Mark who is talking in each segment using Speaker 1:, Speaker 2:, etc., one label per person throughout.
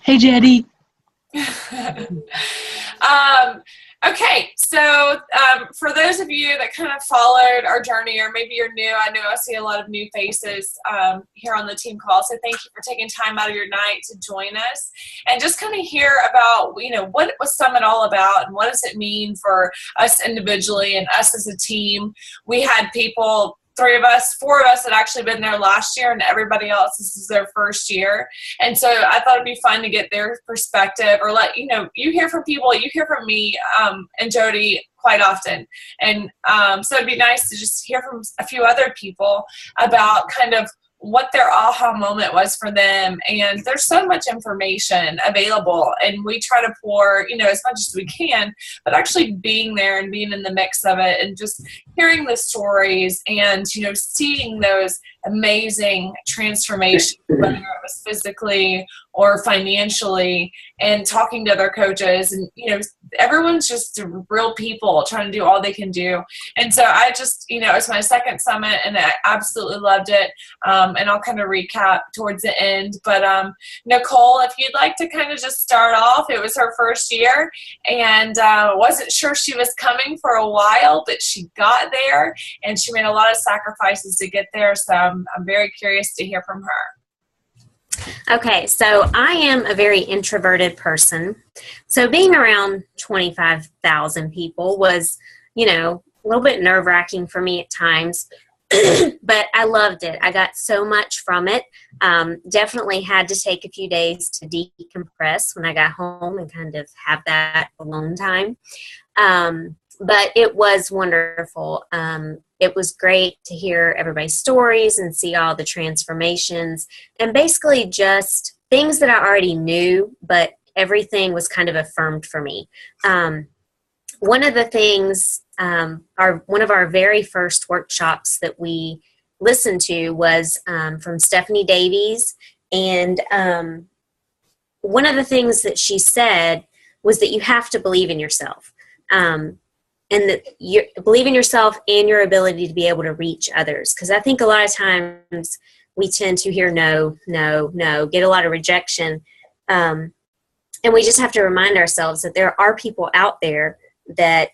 Speaker 1: Hey, Jetty.
Speaker 2: Okay, so for those of you that kind of followed our journey, or maybe you're new, I know I see a lot of new faces here on the team call. So thank you for taking time out of your night to join us and just kind of hear about, what was Summit all about and what does it mean for us individually and us as a team. We had people. Four of us had actually been there last year, and everybody else, this is their first year. And so I thought it'd be fun to get their perspective, or you hear from people, you hear from me and Jody quite often. And so it'd be nice to just hear from a few other people about kind of what their aha moment was for them. And there's so much information available, and we try to pour, as much as we can, but actually being there and being in the mix of it and just hearing the stories and, seeing those amazing transformations, whether it was physically or financially, and talking to other coaches. And, everyone's just real people trying to do all they can do. And so I just, it's my second summit, and I absolutely loved it. And I'll kind of recap towards the end. But Nicole, if you'd like to kind of just start off, it was her first year, and wasn't sure she was coming for a while, but she got there, and she made a lot of sacrifices to get there. So I'm very curious to hear from her.
Speaker 3: Okay, so I am a very introverted person. So being around 25,000 people was, a little bit nerve-wracking for me at times, but I loved it. I got so much from it. Definitely had to take a few days to decompress when I got home and kind of have that alone time. But it was wonderful. It was great to hear everybody's stories and see all the transformations, and basically just things that I already knew, but everything was kind of affirmed for me. One of the things, one of our very first workshops that we listened to was from Stephanie Davies, and one of the things that she said was that you have to believe in yourself. And that you believe in yourself and your ability to be able to reach others. Because I think a lot of times we tend to hear no, no, no, get a lot of rejection. And we just have to remind ourselves that there are people out there that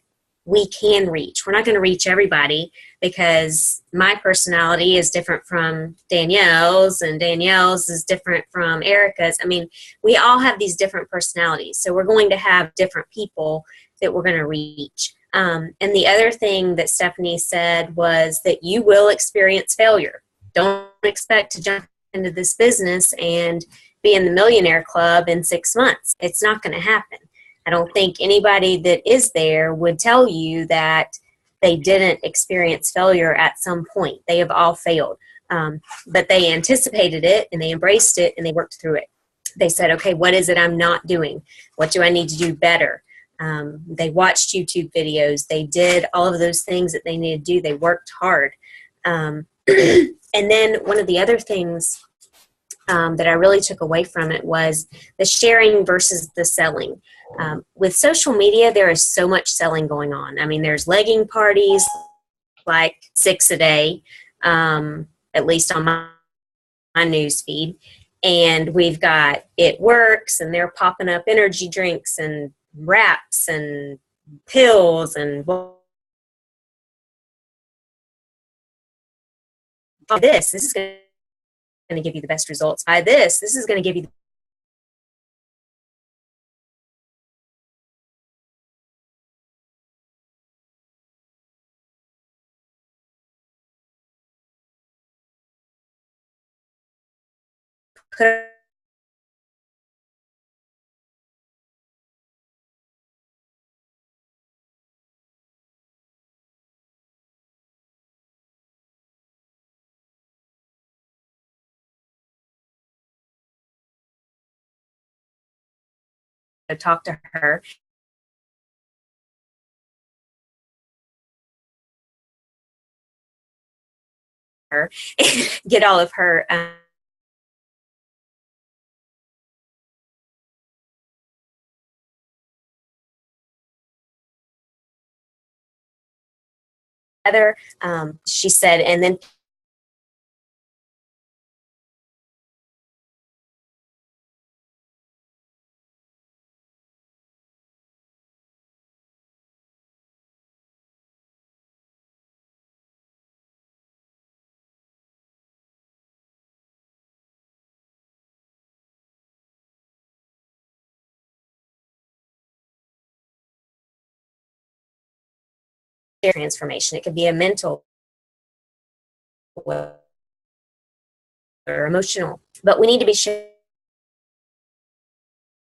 Speaker 3: we can reach. We're not going to reach everybody, because my personality is different from Danielle's, and Danielle's is different from Erica's. I mean, we all have these different personalities. So we're going to have different people that we're going to reach. And the other thing that Stephanie said was that you will experience failure. Don't expect to jump into this business and be in the millionaire club in 6 months. It's not going to happen. I don't think anybody that is there would tell you that they didn't experience failure at some point. They have all failed. But they anticipated it, and they embraced it, and they worked through it. They said, okay, what is it I'm not doing? What do I need to do better? They watched YouTube videos. They did all of those things that they needed to do. They worked hard. And then one of the other things that I really took away from it was the sharing versus the selling. With social media, there is so much selling going on. I mean, there's legging parties, like 6 a day, at least on my news feed. And we've got It Works, and they're popping up energy drinks and wraps and pills and this is going to give you the best results. Buy this is going to give you put talk to her. Get all of her other. She said, and then transformation. It could be a mental or emotional, but we need to be sharing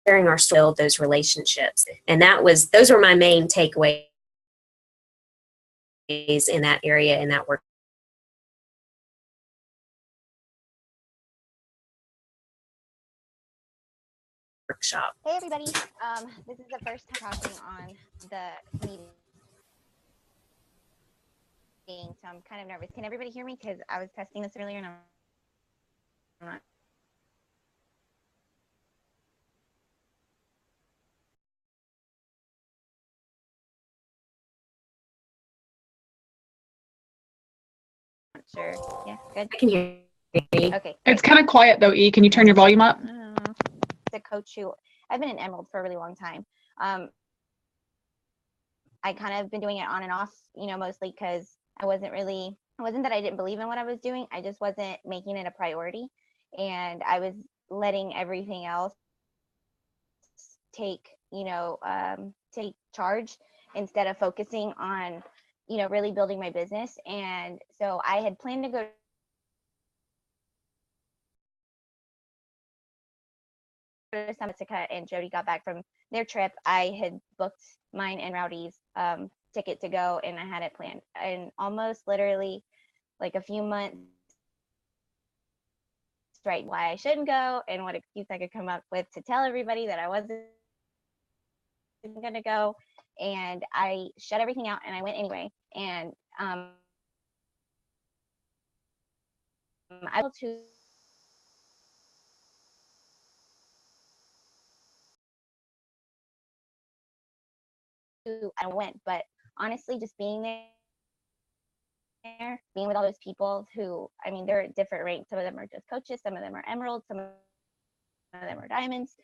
Speaker 3: our story, build those relationships. And those were my main takeaways in that area, in that workshop.
Speaker 1: Hey everybody, this is the first time talking on the meeting, so I'm kind of nervous. Can everybody hear me? Because I was testing this earlier and I'm not. Sure. Yeah, good.
Speaker 3: I can hear you.
Speaker 1: Okay.
Speaker 4: It's kind of quiet though, E. Can you turn your volume up?
Speaker 1: The coach who I've been in Emerald for a really long time. I kind of been doing it on and off, mostly because it wasn't that I didn't believe in what I was doing. I just wasn't making it a priority. And I was letting everything else take charge instead of focusing on, really building my business. And so I had planned to go to Summit, and Jody got back from their trip. I had booked mine and Rowdy's ticket to go, and I had it planned. And almost literally like a few months right why I shouldn't go and what excuse I could come up with to tell everybody that I wasn't going to go. And I shut everything out and I went anyway. And I was able to I went, but honestly, just being there, being with all those people who, they're at different ranks. Some of them are just coaches, some of them are emeralds, some of them are diamonds,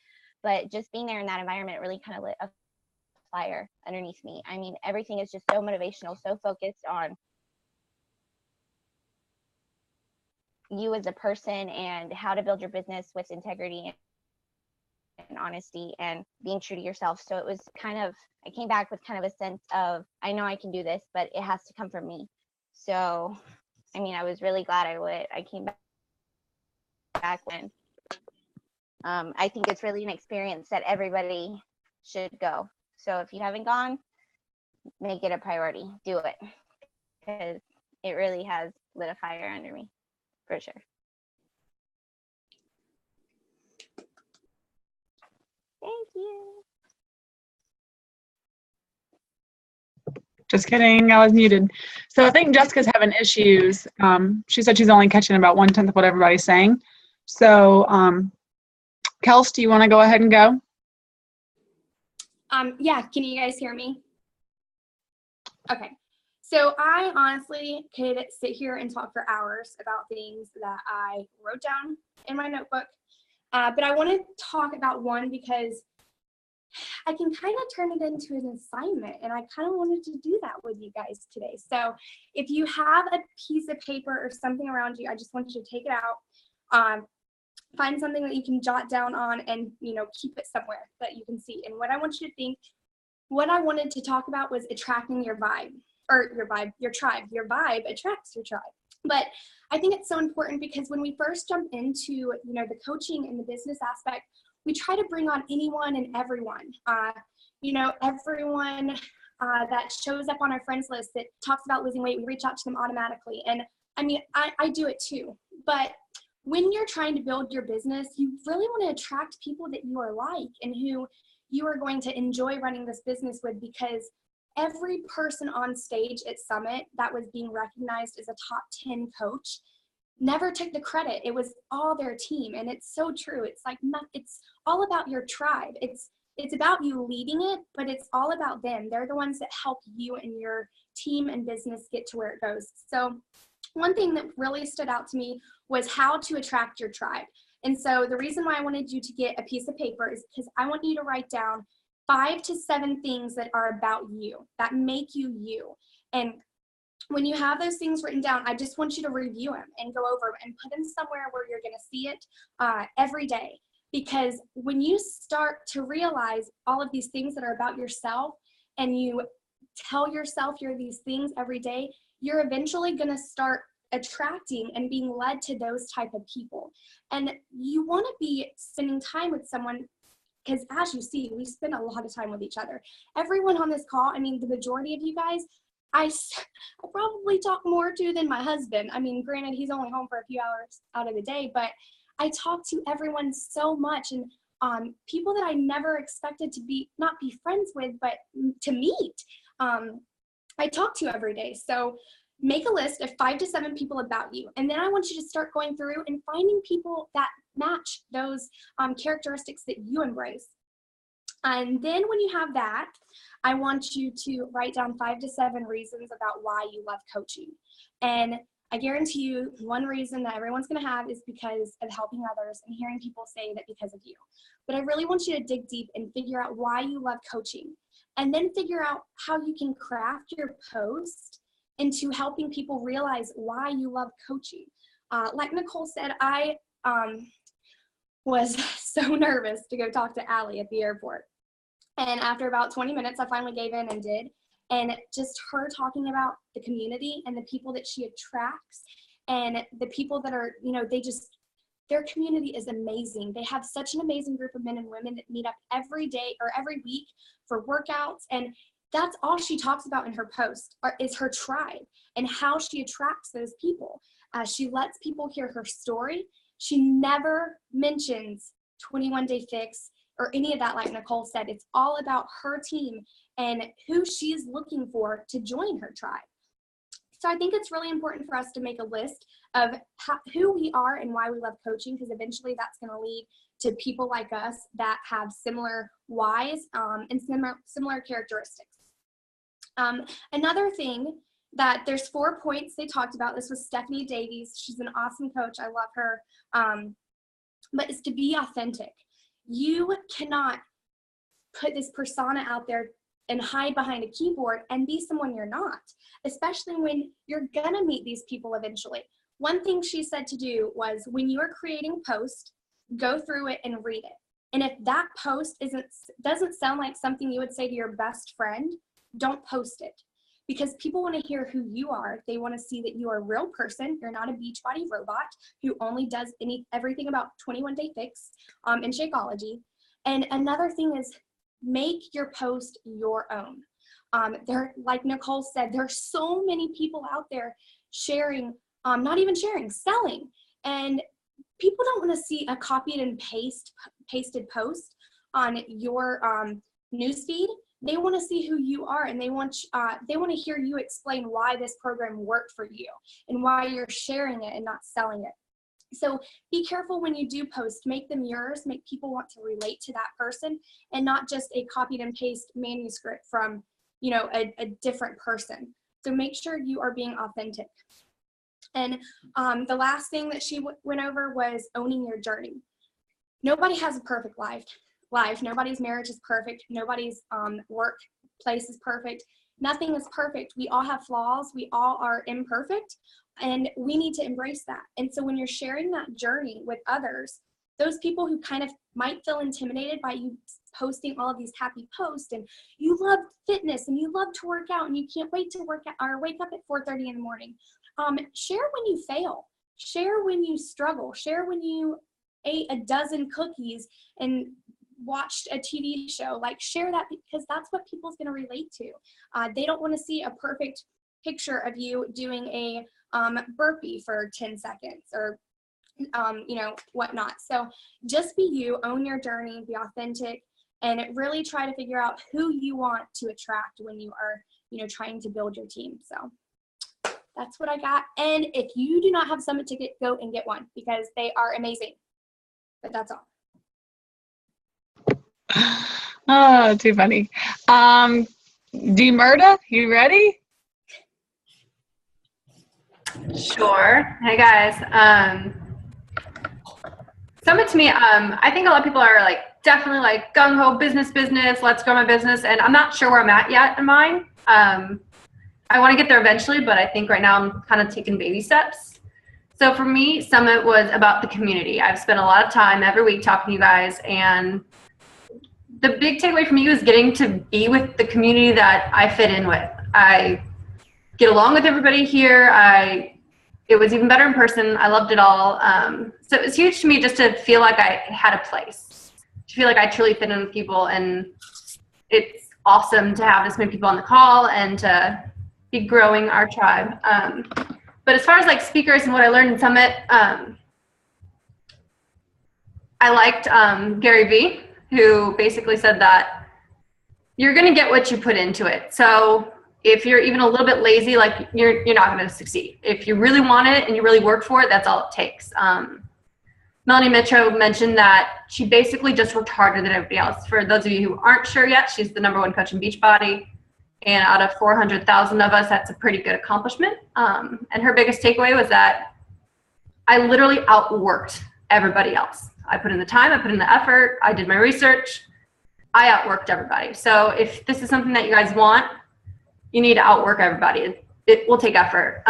Speaker 1: but just being there in that environment really kind of lit a fire underneath me. Everything is just so motivational, so focused on you as a person and how to build your business with integrity and honesty and being true to yourself. So it was I came back with kind of a sense of, I know I can do this, but it has to come from me. So, I was really glad I came back when, I think it's really an experience that everybody should go. So if you haven't gone, make it a priority, do it, because it really has lit a fire under me, for sure. Thank you.
Speaker 4: Just kidding, I was muted. So I think Jessica's having issues. She said she's only catching about 1/10 of what everybody's saying. So, Kels, do you want to go ahead and go?
Speaker 5: Yeah, can you guys hear me? Okay, so I honestly could sit here and talk for hours about things that I wrote down in my notebook, but I want to talk about one because I can kind of turn it into an assignment, and I kind of wanted to do that with you guys today. So if you have a piece of paper or something around you, I just want you to take it out, find something that you can jot down on, and keep it somewhere that you can see. And what I want you to think, what I wanted to talk about was attracting your vibe, or your tribe. Your vibe attracts your tribe. But I think it's so important because when we first jump into the coaching and the business aspect, we try to bring on anyone and everyone. Everyone that shows up on our friends list that talks about losing weight, we reach out to them automatically. And I do it too. But when you're trying to build your business, you really want to attract people that you are like and who you are going to enjoy running this business with, because every person on stage at Summit that was being recognized as a top 10 coach never took the credit. It was all their team. And it's so true. It's it's all about your tribe. It's about you leading it, but it's all about them. They're the ones that help you and your team and business get to where it goes. So one thing that really stood out to me was how to attract your tribe. And so the reason why I wanted you to get a piece of paper is because I want you to write down 5 to 7 things that are about you, that make you you. And when you have those things written down, I just want you to review them and go over them and put them somewhere where you're going to see it every day. Because when you start to realize all of these things that are about yourself and you tell yourself you're these things every day, you're eventually going to start attracting and being led to those type of people. And you want to be spending time with someone, because as you see, we spend a lot of time with each other. Everyone on this call, I mean, the majority of you guys, I probably talk more to than my husband. I mean, granted, he's only home for a few hours out of the day, but I talk to everyone so much, and people that I never expected to not be friends with, but to meet, I talk to every day. So make a list of 5 to 7 people about you. And then I want you to start going through and finding people that match those characteristics that you embrace. And then when you have that, I want you to write down 5 to 7 reasons about why you love coaching. And I guarantee you one reason that everyone's going to have is because of helping others and hearing people say that because of you. But I really want you to dig deep and figure out why you love coaching, and then figure out how you can craft your post into helping people realize why you love coaching. Like Nicole said, I was so nervous to go talk to Allie at the airport. And after about 20 minutes, I finally gave in and did. And just her talking about the community and the people that she attracts and the people that are, you know, their community is amazing. They have such an amazing group of men and women that meet up every day or every week for workouts. And that's all she talks about in her post is her tribe and how she attracts those people. She lets people hear her story. She never mentions 21 Day Fix or any of that, like Nicole said. It's all about her team and who she's looking for to join her tribe. So I think it's really important for us to make a list of who we are and why we love coaching, because eventually that's going to lead to people like us that have similar whys and similar characteristics. Another thing that there's 4 points they talked about. This was Stephanie Davies. She's an awesome coach. I love her. But it's to be authentic. You cannot put this persona out there and hide behind a keyboard and be someone you're not, especially when you're gonna meet these people eventually. One thing she said to do was, when you are creating a post, go through it and read it. And if that post doesn't sound like something you would say to your best friend, don't post it. Because people want to hear who you are. They want to see that you are a real person. You're not a Beachbody robot who only does everything about 21 Day Fix and Shakeology. And another thing is, make your post your own. Like Nicole said, there are so many people out there sharing, not even sharing, selling. And people don't want to see a copied and pasted post on your newsfeed. They want to see who you are, and they want to hear you explain why this program worked for you and why you're sharing it and not selling it. So be careful when you do post. Make them yours. Make people want to relate to that person, and not just a copied and paste manuscript from, you know, a different person. So make sure you are being authentic. And the last thing that she went over was owning your journey. Nobody has a perfect life. Nobody's marriage is perfect. Nobody's workplace is perfect. Nothing is perfect. We all have flaws. We all are imperfect, and we need to embrace that. And so when you're sharing that journey with others, those people who kind of might feel intimidated by you posting all of these happy posts, and you love fitness and you love to work out and you can't wait to work out or wake up at 4:30 in the morning, share when you fail. Share when you struggle. Share when you ate a dozen cookies and watched a TV show. Like, share that, because that's what people's going to relate to. They don't want to see a perfect picture of you doing a burpee for 10 seconds or you know, whatnot. So just be you, own your journey, be authentic, and really try to figure out who you want to attract when you are, you know, trying to build your team. So that's what I got. And if you do not have a Summit ticket, go and get one, because they are amazing. But that's all.
Speaker 4: Oh, too funny. Demerda, you ready?
Speaker 6: Sure. Hey guys. Summit to me, I think a lot of people are like definitely like gung ho business, let's grow my business, and I'm not sure where I'm at yet in mine. I want to get there eventually, but I think right now I'm kind of taking baby steps. So for me, Summit was about the community. I've spent a lot of time every week talking to you guys, and the big takeaway for me was getting to be with the community that I fit in with. I get along with everybody here. It was even better in person. I loved it all. So it was huge to me just to feel like I had a place, to feel like I truly fit in with people. And it's awesome to have this many people on the call and to be growing our tribe. But as far as like speakers and what I learned in Summit, I liked Gary Vee, who basically said that you're going to get what you put into it. So if you're even a little bit lazy, like you're not going to succeed. If you really want it and you really work for it, that's all it takes. Melanie Mitro mentioned that she basically just worked harder than everybody else. For those of you who aren't sure yet, she's the #1 coach in Beachbody. And out of 400,000 of us, that's a pretty good accomplishment. And her biggest takeaway was that I literally outworked everybody else. I put in the time, I put in the effort, I did my research, I outworked everybody. So if this is something that you guys want, you need to outwork everybody. It will take effort.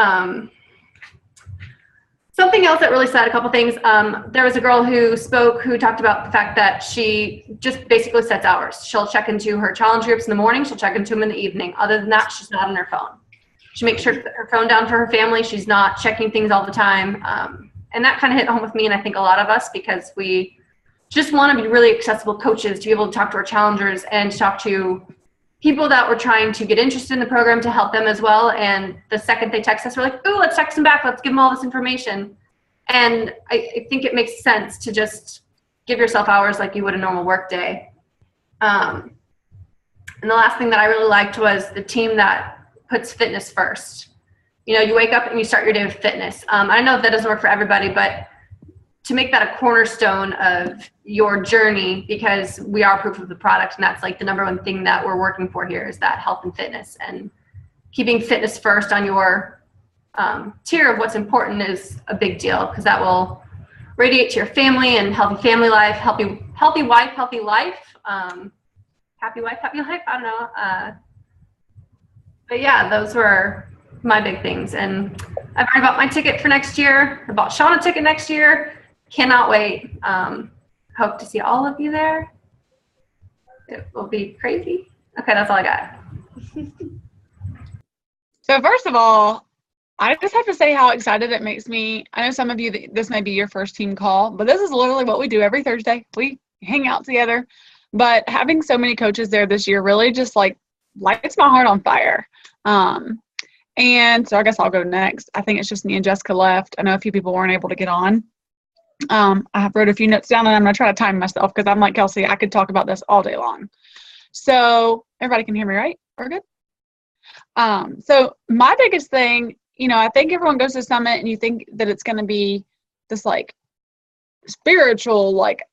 Speaker 6: Something else that really said a couple things. There was a girl who spoke who talked about the fact that she just basically sets hours. She'll check into her challenge groups in the morning. She'll check into them in the evening. Other than that, she's not on her phone. She makes sure to put her phone down for her family. She's not checking things all the time. And that kind of hit home with me and I think a lot of us, because we just want to be really accessible coaches to be able to talk to our challengers and to talk to people that were trying to get interested in the program to help them as well. And the second they text us, we're like, ooh, let's text them back. Let's give them all this information. And I think it makes sense to just give yourself hours like you would a normal work day. And the last thing that I really liked was the team that puts fitness first. You know, you wake up and you start your day with fitness. I know that doesn't work for everybody, but to make that a cornerstone of your journey, because we are proof of the product, and that's like the #1 thing that we're working for here is that health and fitness, and keeping fitness first on your tier of what's important is a big deal, because that will radiate to your family and healthy family life, healthy wife, healthy life, happy wife, happy life. I don't know. But yeah, those were my big things. And I've already bought my ticket for next year. I bought Sean a ticket next year. Cannot wait. Hope to see all of you there. It will be crazy. Okay, that's all I got.
Speaker 4: So first of all, I just have to say how excited it makes me. I know some of you, this may be your first team call, but this is literally what we do every Thursday. We hang out together. But having so many coaches there this year really just like lights my heart on fire. And so I guess I'll go next. I think it's just me and Jessica left. I know a few people weren't able to get on. I have wrote a few notes down, and I'm going to try to time myself because I'm like Kelsey, I could talk about this all day long. So everybody can hear me, right? We're good? So my biggest thing, you know, I think everyone goes to Summit and you think that it's going to be this like spiritual, like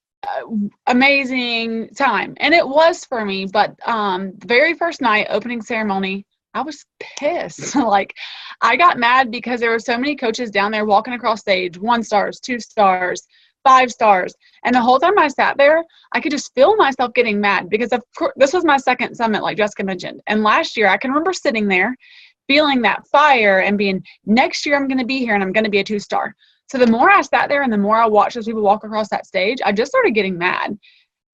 Speaker 4: amazing time. And it was for me, but the very first night, opening ceremony, I was pissed. Like, I got mad because there were so many coaches down there walking across stage, 1 stars, 2 stars, 5 stars. And the whole time I sat there, I could just feel myself getting mad because of course, this was my second Summit, like Jessica mentioned. And last year, I can remember sitting there feeling that fire and being, next year I'm going to be here and I'm going to be a 2-star. So the more I sat there and the more I watched those people walk across that stage, I just started getting mad.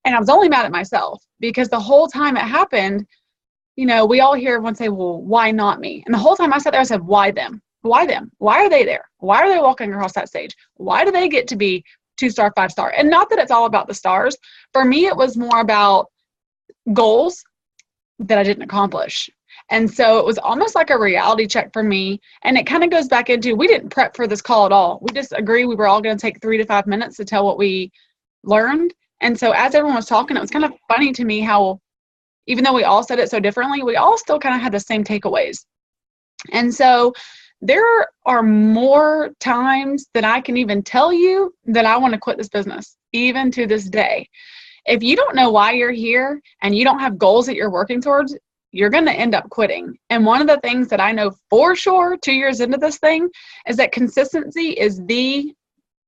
Speaker 4: And I was only mad at myself because the whole time it happened, you know, we all hear everyone say, well, why not me? And the whole time I sat there, I said, why them? Why them? Why are they there? Why are they walking across that stage? Why do they get to be 2-star, 5-star? And not that it's all about the stars. For me, it was more about goals that I didn't accomplish. And so it was almost like a reality check for me. And it kind of goes back into, we didn't prep for this call at all. We just agreed we were all going to take 3 to 5 minutes to tell what we learned. And so as everyone was talking, it was kind of funny to me how, even though we all said it so differently, we all still kind of had the same takeaways. And so there are more times than I can even tell you that I want to quit this business, even to this day. If you don't know why you're here and you don't have goals that you're working towards, you're going to end up quitting. And one of the things that I know for sure 2 years into this thing is that consistency is the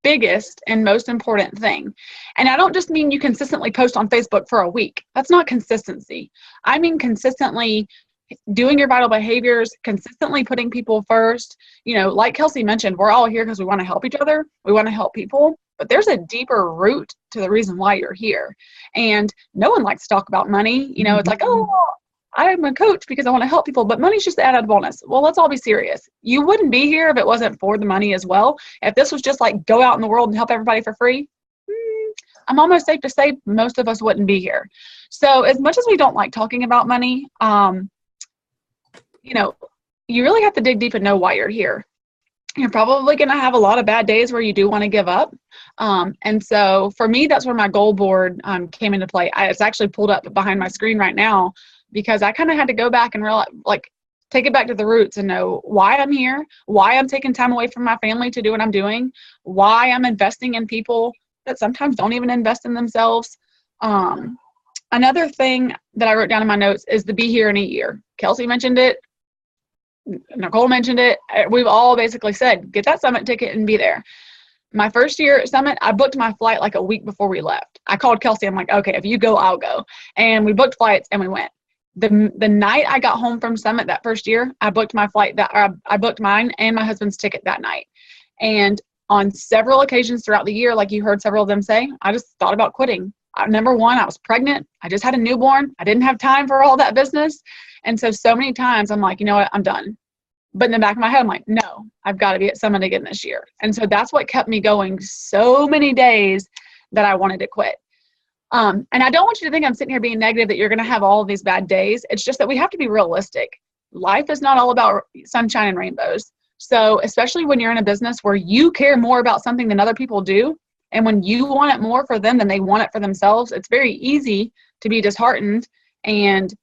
Speaker 4: biggest and most important thing. And I don't just mean you consistently post on Facebook for a week. That's not consistency. I mean consistently doing your vital behaviors, consistently putting people first. You know, like Kelsey mentioned, we're all here because we want to help each other. We want to help people. but there's a deeper root to the reason why you're here. And no one likes to talk about money. You know, it's like, oh, I'm a coach because I want to help people, but money's just the added bonus. Well, let's all be serious. You wouldn't be here if it wasn't for the money as well. If this was just like go out in the world and help everybody for free, I'm almost safe to say most of us wouldn't be here. So as much as we don't like talking about money, you know, you really have to dig deep and know why you're here. You're probably going to have a lot of bad days where you do want to give up. And so for me, that's where my goal board came into play. It's actually pulled up behind my screen right now because I kind of had to go back and realize, like, take it back to the roots and know why I'm here, why I'm taking time away from my family to do what I'm doing, why I'm investing in people that sometimes don't even invest in themselves. Another thing that I wrote down in my notes is the be here in a year. Kelsey mentioned it. Nicole mentioned it. We've all basically said, get that summit ticket and be there. My first year at Summit, I booked my flight like a week before we left. I called Kelsey. I'm like, okay, if you go, I'll go. And we booked flights and we went. The night I got home from Summit that first year, I booked my flight I booked mine and my husband's ticket that night. And on several occasions throughout the year, like you heard several of them say, I just thought about quitting. Number one, I was pregnant. I just had a newborn. I didn't have time for all that business. And so many times I'm like, you know what, I'm done. But in the back of my head, I'm like, no, I've got to be at Summit again this year. And so that's what kept me going so many days that I wanted to quit. And I don't want you to think I'm sitting here being negative that you're going to have all of these bad days. It's just that we have to be realistic. Life is not all about sunshine and rainbows. So especially when you're in a business where you care more about something than other people do, and when you want it more for them than they want it for themselves, it's very easy to be disheartened and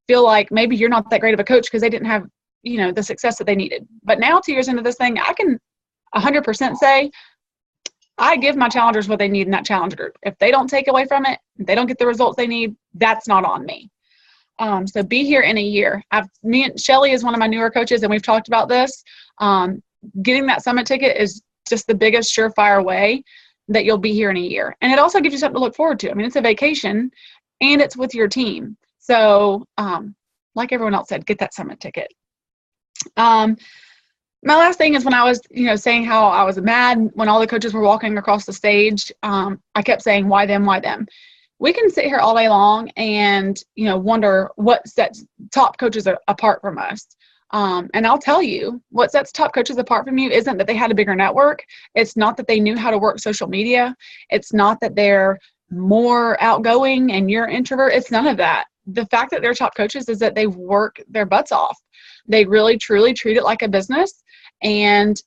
Speaker 4: feel like maybe you're not that great of a coach because they didn't have, you know, the success that they needed. But now 2 years into this thing, I can 100% say I give my challengers what they need in that challenge group. If they don't take away from it, if they don't get the results they need, that's not on me. So be here in a year. Me and Shelly is one of my newer coaches, and we've talked about this. Getting that Summit ticket is just the biggest surefire way that you'll be here in a year. And it also gives you something to look forward to. I mean, it's a vacation and it's with your team. So like everyone else said, get that Summit ticket. My last thing is when I was, you know, saying how I was mad when all the coaches were walking across the stage, I kept saying, why them, why them? We can sit here all day long and, you know, wonder what sets top coaches apart from us. And I'll tell you, what sets top coaches apart from you isn't that they had a bigger network. It's not that they knew how to work social media. It's not that they're more outgoing and you're an introvert. It's none of that. The fact that they're top coaches is that they work their butts off. They really, truly treat it like a business, and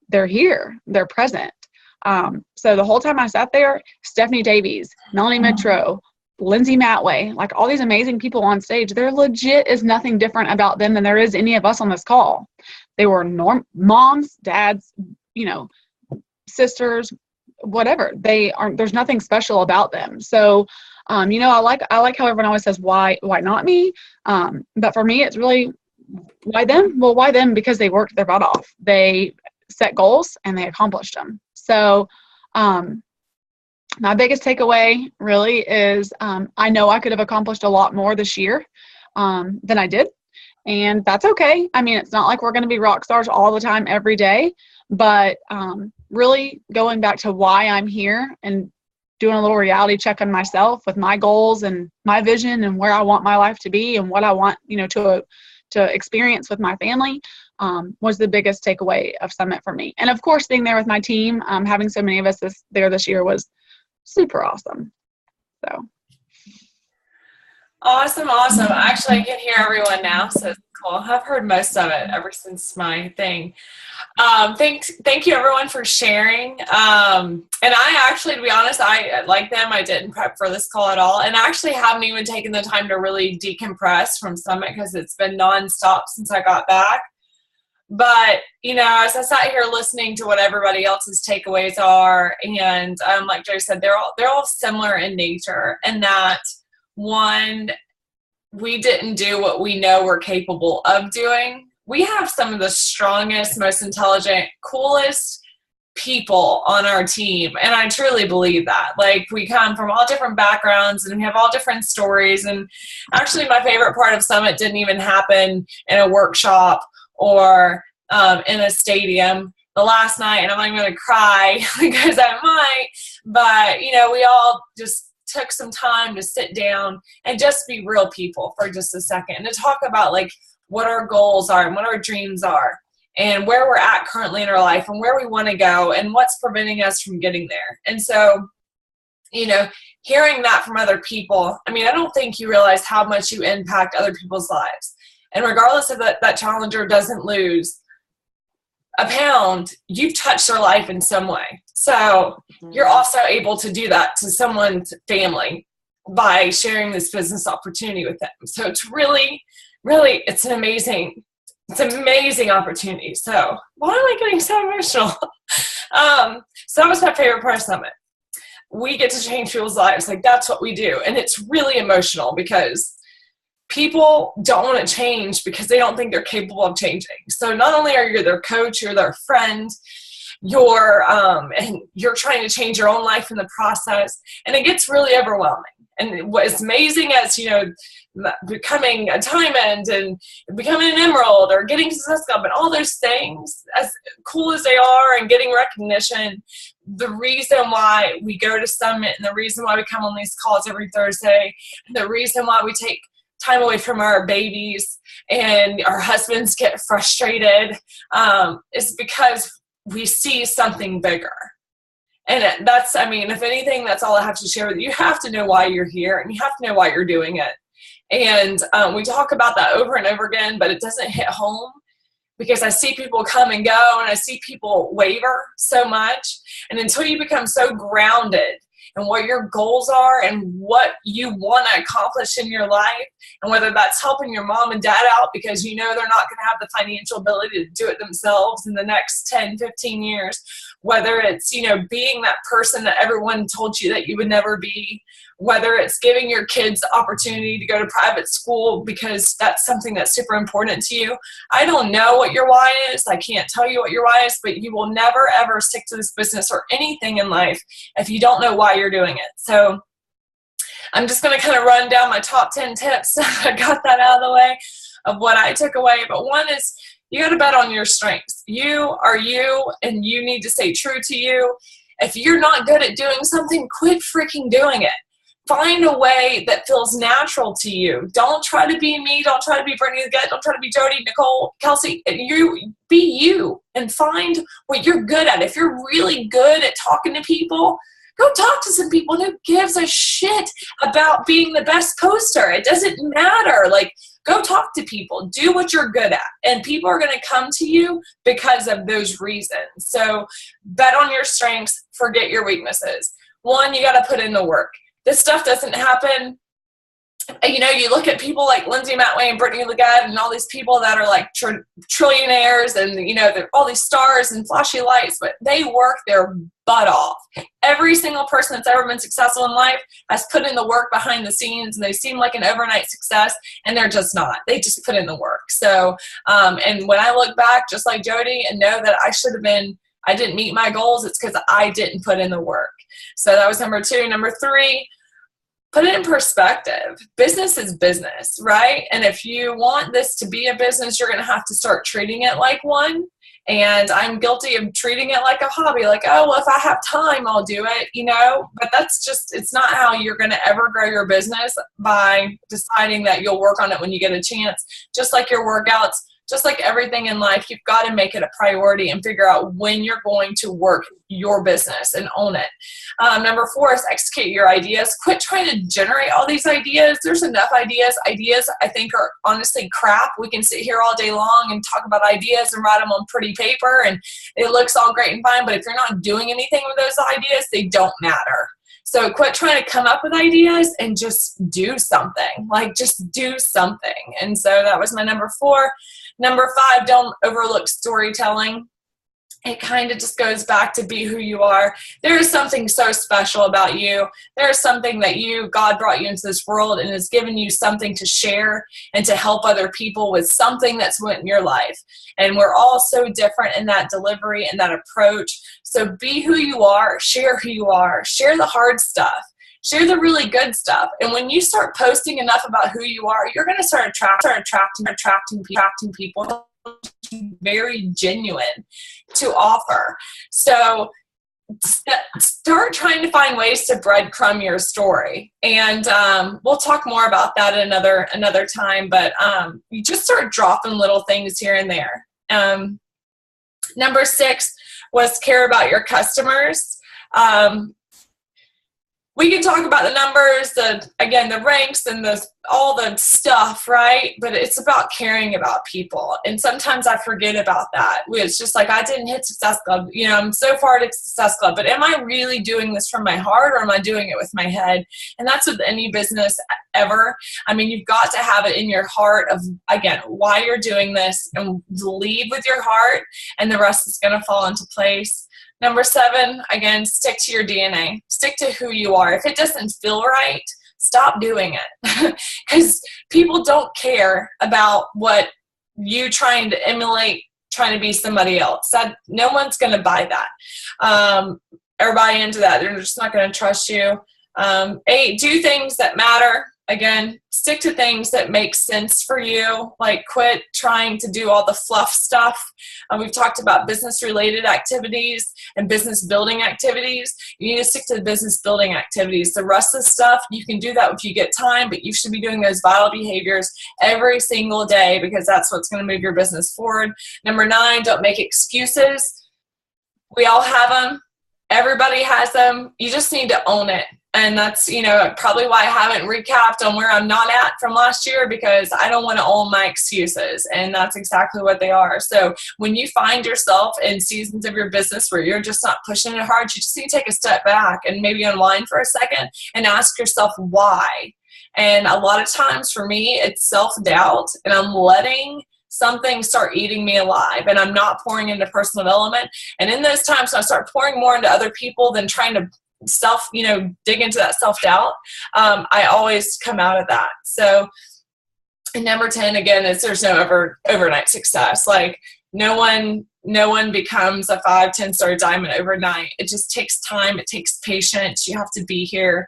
Speaker 4: they're here. They're present. So the whole time I sat there, Stephanie Davies, Melanie Mitro, Lindsay Matway, like all these amazing people on stage, there legit is nothing different about them than there is any of us on this call. They were moms, dads, you know, sisters, whatever. There's nothing special about them. So, you know, I like how everyone always says, why not me? But for me, it's really, why them? Well, why them? Because they worked their butt off. They set goals and they accomplished them. So, my biggest takeaway really is I know I could have accomplished a lot more this year than I did. And that's okay. I mean, it's not like we're going to be rock stars all the time, every day. But really going back to why I'm here and doing a little reality check on myself with my goals and my vision and where I want my life to be and what I want, you know, to experience with my family was the biggest takeaway of Summit for me. And of course, being there with my team, having so many of us there this year was super awesome. So
Speaker 2: awesome. Actually, I can hear everyone now, so it's cool. I've heard most of it ever since my thing. Thank you everyone for sharing. And I actually, to be honest, I like them. I didn't prep for this call at all, and I actually haven't even taken the time to really decompress from Summit because it's been nonstop since I got back. But, you know, as I sat here listening to what everybody else's takeaways are, and like Joe said, they're all similar in nature, and that one, we didn't do what we know we're capable of doing. We have some of the strongest, most intelligent, coolest people on our team, and I truly believe that. Like, we come from all different backgrounds and we have all different stories, and actually my favorite part of Summit didn't even happen in a workshop or in a stadium. the last night, and I'm not even going to cry because I might, but, you know, we all just took some time to sit down and just be real people for just a second and to talk about like what our goals are and what our dreams are and where we're at currently in our life and where we want to go and what's preventing us from getting there. And so, you know, hearing that from other people, I mean, I don't think you realize how much you impact other people's lives. And regardless of that challenger doesn't lose a pound, you've touched their life in some way. So you're also able to do that to someone's family by sharing this business opportunity with them. So it's really, really, it's an amazing opportunity. So why am I getting so emotional? So that was my favorite part of Summit. We get to change people's lives. Like, that's what we do. And it's really emotional because people don't want to change because they don't think they're capable of changing. So not only are you their coach, you're their friend, and you're trying to change your own life in the process, and it gets really overwhelming. And what's amazing as, you know, becoming a diamond and becoming an emerald or getting to Success Club and all those things, as cool as they are, and getting recognition, the reason why we go to Summit and the reason why we come on these calls every Thursday, and the reason why we take time away from our babies and our husbands get frustrated is because we see something bigger. And that's, I mean, if anything, that's all I have to share with you. You have to know why you're here, and you have to know why you're doing it. And we talk about that over and over again, but it doesn't hit home because I see people come and go, and I see people waver so much. And until you become so grounded in what your goals are and what you want to accomplish in your life, and whether that's helping your mom and dad out because you know they're not going to have the financial ability to do it themselves in the next 10, 15 years, whether it's, you know, being that person that everyone told you that you would never be, whether it's giving your kids the opportunity to go to private school because that's something that's super important to you. I don't know what your why is. I can't tell you what your why is, but you will never, ever stick to this business or anything in life if you don't know why you're doing it. So I'm just going to kind of run down my top 10 tips. I got that out of the way of what I took away. But one is, you got to bet on your strengths. You are you, and you need to stay true to you. If you're not good at doing something, quit freaking doing it. Find a way that feels natural to you. Don't try to be me. Don't try to be Brittany the Gut. Don't try to be Jody, Nicole, Kelsey. You be you and find what you're good at. If you're really good at talking to people, go talk to some people. Who gives a shit about being the best poster? It doesn't matter. Like, go talk to people. Do what you're good at. And people are going to come to you because of those reasons. So bet on your strengths. Forget your weaknesses. One, you got to put in the work. This stuff doesn't happen. You know, you look at people like Lindsay Matway and Brittany Legette and all these people that are like trillionaires and, you know, all these stars and flashy lights, but they work their butt off. Every single person that's ever been successful in life has put in the work behind the scenes, and they seem like an overnight success, and they're just not. They just put in the work. So, and when I look back, just like Jody, and know that I didn't meet my goals, it's because I didn't put in the work. So that was number 2. Number 3, put it in perspective. Business is business, right? And if you want this to be a business, you're going to have to start treating it like one. And I'm guilty of treating it like a hobby, like, oh, well, if I have time, I'll do it, you know? But that's just, it's not how you're going to ever grow your business, by deciding that you'll work on it when you get a chance. Just like your workouts, just like everything in life, you've got to make it a priority and figure out when you're going to work your business and own it. Number 4 is execute your ideas. Quit trying to generate all these ideas. There's enough ideas. Ideas, I think, are honestly crap. We can sit here all day long and talk about ideas and write them on pretty paper, and it looks all great and fine, but if you're not doing anything with those ideas, they don't matter. So quit trying to come up with ideas and just do something. Like, just do something. And so that was my number 4. Number 5, don't overlook storytelling. It kind of just goes back to be who you are. There is something so special about you. There is something that God brought you into this world and has given you something to share and to help other people with something that's went in your life. And we're all so different in that delivery and that approach. So be who you are, share who you are, share the hard stuff. Share the really good stuff. And when you start posting enough about who you are, you're going to start attracting people very genuine to offer. So start trying to find ways to breadcrumb your story, and we'll talk more about that another time. But you just start dropping little things here and there. Number 6 was care about your customers. We can talk about the numbers, the ranks and all the stuff, right? But it's about caring about people. And sometimes I forget about that. It's just like, I didn't hit Success Club. I'm so far to Success Club, but am I really doing this from my heart, or am I doing it with my head? And that's with any business ever. I mean, you've got to have it in your heart of, again, why you're doing this, and lead with your heart, and the rest is going to fall into place. Number 7, again, stick to your DNA. Stick to who you are. If it doesn't feel right, stop doing it. Because people don't care about what you trying to emulate, trying to be somebody else. No one's going to buy that or buy into that. They're just not going to trust you. 8, do things that matter. Again, stick to things that make sense for you. Like, quit trying to do all the fluff stuff. We've talked about business-related activities and business-building activities. You need to stick to the business-building activities. The rest of the stuff, you can do that if you get time, but you should be doing those vital behaviors every single day, because that's what's going to move your business forward. Number 9, don't make excuses. We all have them. Everybody has them. You just need to own it. And that's, probably why I haven't recapped on where I'm not at from last year, because I don't want to own my excuses. And that's exactly what they are. So when you find yourself in seasons of your business where you're just not pushing it hard, you just need to take a step back and maybe unwind for a second and ask yourself why. And a lot of times for me, it's self-doubt, and I'm letting something start eating me alive, and I'm not pouring into personal development. And in those times, when I start pouring more into other people than trying to dig into that self-doubt, I always come out of that. So, and number 10, again, is there's no overnight success. Like, no one becomes a 5-10 star diamond overnight. It just takes time. It takes patience. You have to be here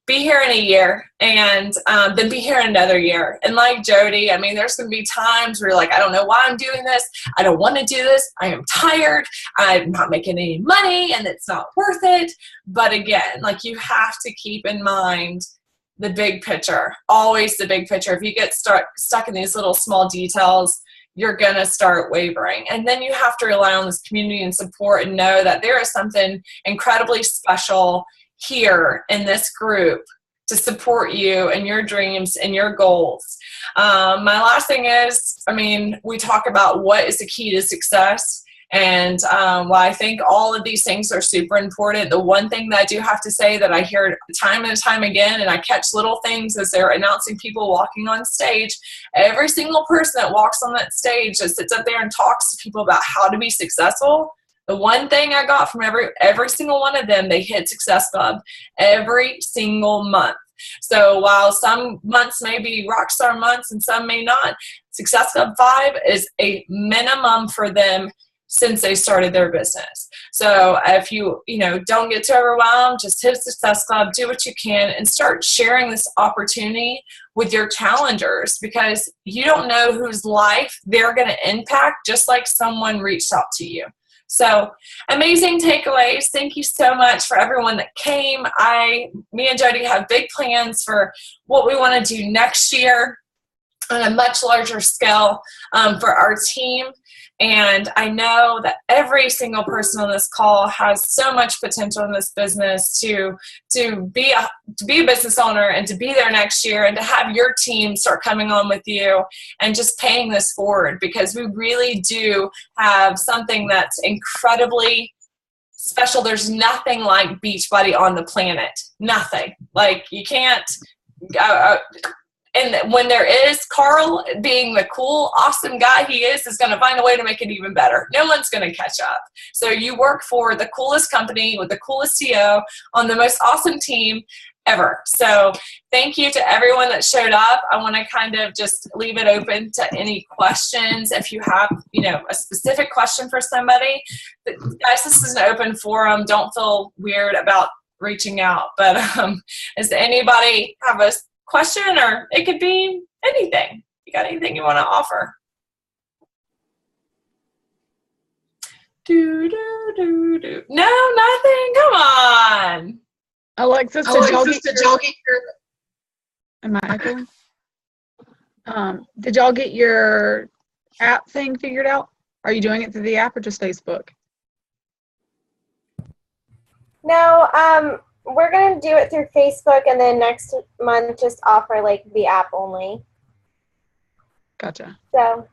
Speaker 2: in a year, and then be here in another year. And like Jody, I mean, there's going to be times where you're like, I don't know why I'm doing this. I don't want to do this. I am tired. I'm not making any money, and it's not worth it. But again, like, you have to keep in mind the big picture, always the big picture. If you get stuck in these little small details, you're going to start wavering. And then you have to rely on this community and support, and know that there is something incredibly special here in this group to support you and your dreams and your goals. My last thing is, we talk about what is the key to success, and while I think all of these things are super important, the one thing that I do have to say that I hear time and time again, and I catch little things as they're announcing people walking on stage, every single person that walks on that stage that sits up there and talks to people about how to be successful, the one thing I got from every single one of them, they hit Success Club every single month. So while some months may be rockstar months and some may not, Success Club 5 is a minimum for them since they started their business. So if you don't get too overwhelmed, just hit Success Club, do what you can, and start sharing this opportunity with your challengers, because you don't know whose life they're going to impact, just like someone reached out to you. So, amazing takeaways. Thank you so much for everyone that came. Me and Jody have big plans for what we want to do next year on a much larger scale for our team. And I know that every single person on this call has so much potential in this business to be a business owner and to be there next year, and to have your team start coming on with you and just paying this forward, because we really do have something that's incredibly special. There's nothing like Beachbody on the planet. Nothing. Like, you can't and when there is, Carl, being the cool, awesome guy he is going to find a way to make it even better. No one's going to catch up. So you work for the coolest company with the coolest CEO on the most awesome team ever. So thank you to everyone that showed up. I want to kind of just leave it open to any questions. If you have, a specific question for somebody, guys, this is an open forum. Don't feel weird about reaching out. But does anybody have a question, or it could be anything? You got anything you want to offer? No, nothing. Come on.
Speaker 4: Alexis, did y'all get your, am I echoing? Did y'all get your app thing figured out? Are you doing it through the app or just Facebook?
Speaker 7: No, we're gonna do it through Facebook, and then next month just offer like the app only.
Speaker 4: Gotcha.
Speaker 7: So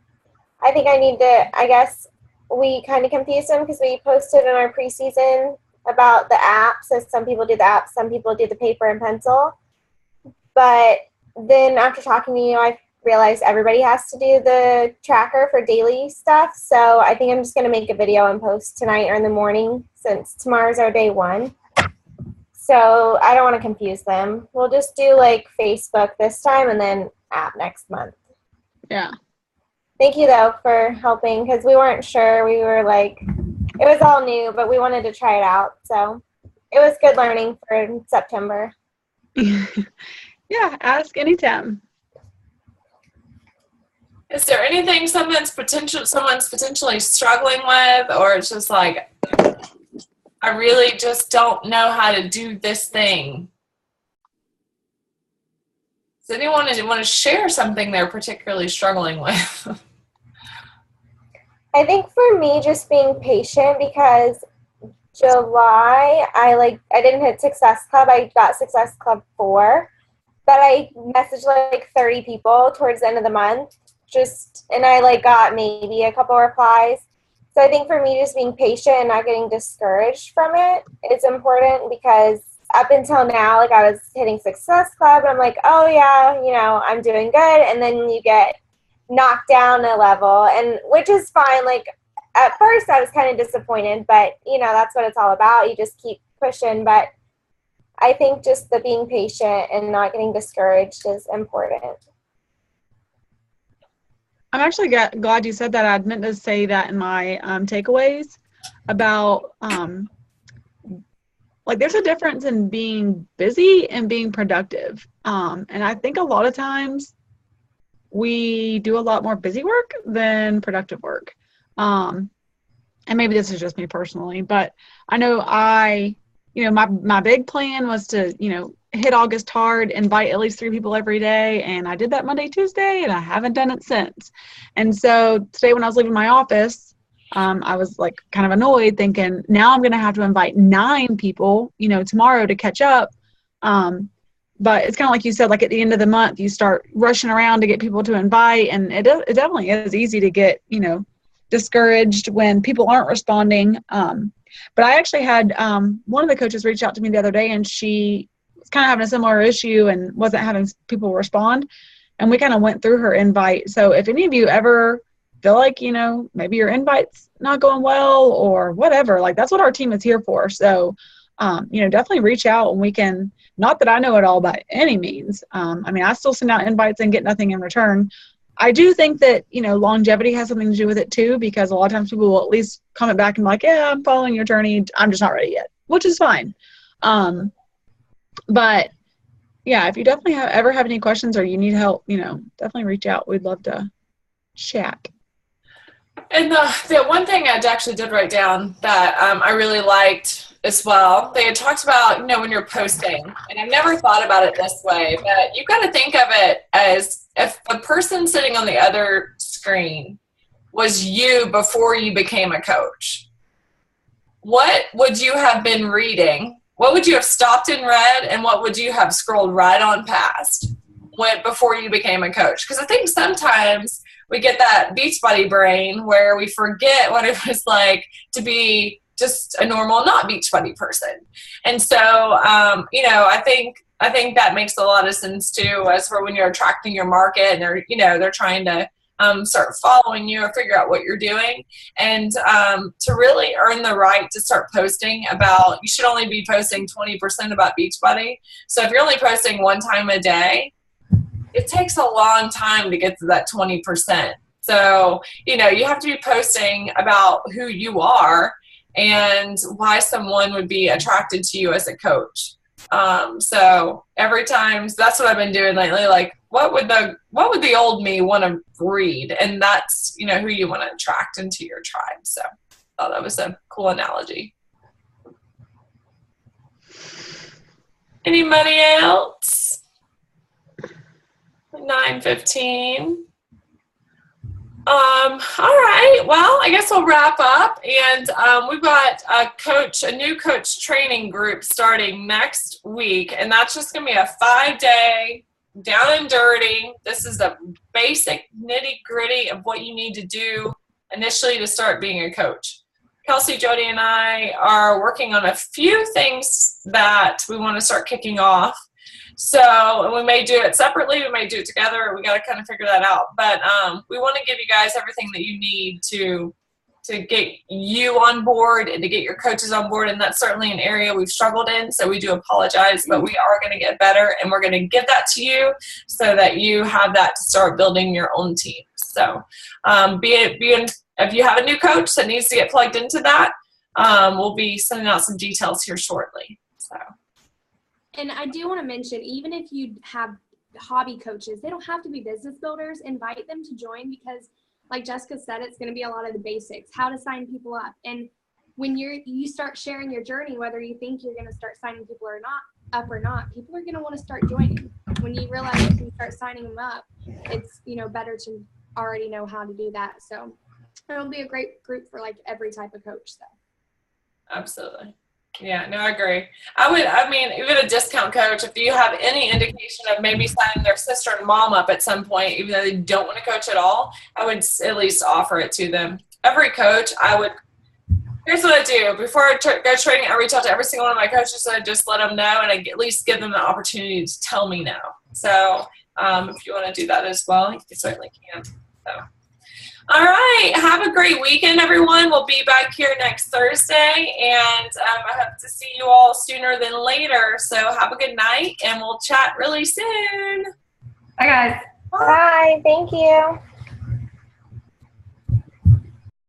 Speaker 7: I think I guess we kind of confused them because we posted in our preseason about the app. So some people do the app, some people do the paper and pencil. But then after talking to you, I realized everybody has to do the tracker for daily stuff. So I think I'm just going to make a video and post tonight or in the morning since tomorrow's our day one. So I don't want to confuse them. We'll just do like Facebook this time and then app next month.
Speaker 4: Yeah.
Speaker 7: Thank you, though, for helping because we weren't sure. We were like, it was all new, but we wanted to try it out. So it was good learning for September.
Speaker 4: Yeah, ask anytime.
Speaker 2: Is there anything someone's potentially struggling with, or it's just like, I really just don't know how to do this thing? Does anyone want to share something they're particularly struggling with?
Speaker 7: I think for me, just being patient because July, I didn't hit Success Club. I got Success Club 4, but I messaged like 30 people towards the end of the month. And I got maybe a couple replies. So I think for me, just being patient and not getting discouraged from it is important because up until now, I was hitting Success Club and I'm like, oh yeah, I'm doing good. And then you get knocked down a level, and which is fine. At first I was kind of disappointed, but that's what it's all about. You just keep pushing. But I think just the being patient and not getting discouraged is important.
Speaker 4: I'm actually glad you said that. I meant to say that in my takeaways about there's a difference in being busy and being productive. And I think a lot of times we do a lot more busy work than productive work. And maybe this is just me personally, but I know my big plan was to, hit August hard, invite at least 3 people every day. And I did that Monday, Tuesday, and I haven't done it since. And so today when I was leaving my office, I was kind of annoyed thinking now I'm going to have to invite 9 people, tomorrow to catch up. But it's kind of like you said, at the end of the month, you start rushing around to get people to invite. And it definitely is easy to get, discouraged when people aren't responding. But I actually had one of the coaches reach out to me the other day, and she was kind of having a similar issue and wasn't having people respond. And we kind of went through her invite. So if any of you ever feel like, maybe your invite's not going well or whatever, that's what our team is here for. So, definitely reach out and we can, not that I know it all by any means. I still send out invites and get nothing in return. I do think that, longevity has something to do with it too, because a lot of times people will at least comment back and yeah, I'm following your journey. I'm just not ready yet, which is fine. But yeah, if you definitely ever have any questions or you need help, definitely reach out. We'd love to chat.
Speaker 2: And the one thing I actually did write down that I really liked as well, they had talked about, when you're posting, and I've never thought about it this way, but you've got to think of it as if the person sitting on the other screen was you before you became a coach. What would you have been reading? What would you have stopped and read? And what would you have scrolled right on past before you became a coach? Because I think sometimes we get that Beachbody brain where we forget what it was like to be just a normal, not Beachbody person. And so, I think that makes a lot of sense too, as for when you're attracting your market and they're trying to start following you or figure out what you're doing. And to really earn the right to start posting about, you should only be posting 20% about Beachbody. So if you're only posting 1 time a day, it takes a long time to get to that 20%. So, you have to be posting about who you are and why someone would be attracted to you as a coach. So every time, so that's what I've been doing lately. What would the old me want to read? And that's, who you want to attract into your tribe. So thought that was a cool analogy. Anybody else? 9:15. All right. Well, I guess we'll wrap up, and we've got a new coach training group starting next week, and that's just going to be a 5-day down and dirty. This is the basic nitty gritty of what you need to do initially to start being a coach. Kelsey, Jody, and I are working on a few things that we want to start kicking off. So we may do it separately, we may do it together. We got to kind of figure that out. But we want to give you guys everything that you need to get you on board and to get your coaches on board. And that's certainly an area we've struggled in. So we do apologize, but we are going to get better, and we're going to give that to you so that you have that to start building your own team. So if you have a new coach that needs to get plugged into that, we'll be sending out some details here shortly. So.
Speaker 5: And I do want to mention, even if you have hobby coaches, they don't have to be business builders. Invite them to join, because like Jessica said, it's going to be a lot of the basics, how to sign people up. And when you start sharing your journey, whether you think you're going to start signing people or not, people are going to want to start joining. When you realize you can start signing them up, it's, better to already know how to do that. So it'll be a great group for like every type of coach. So.
Speaker 2: Absolutely. Yeah, no, I agree. Even a discount coach, if you have any indication of maybe signing their sister and mom up at some point, even though they don't want to coach at all, I would at least offer it to them. Every coach, here's what I do. Before I go training, I reach out to every single one of my coaches and I just let them know, and I at least give them the opportunity to tell me no. So if you want to do that as well, you certainly can. So. All right. Have a great weekend, everyone. We'll be back here next Thursday, and I hope to see you all sooner than later. So have a good night, and we'll chat really soon.
Speaker 6: Bye, guys.
Speaker 7: Bye. Thank you.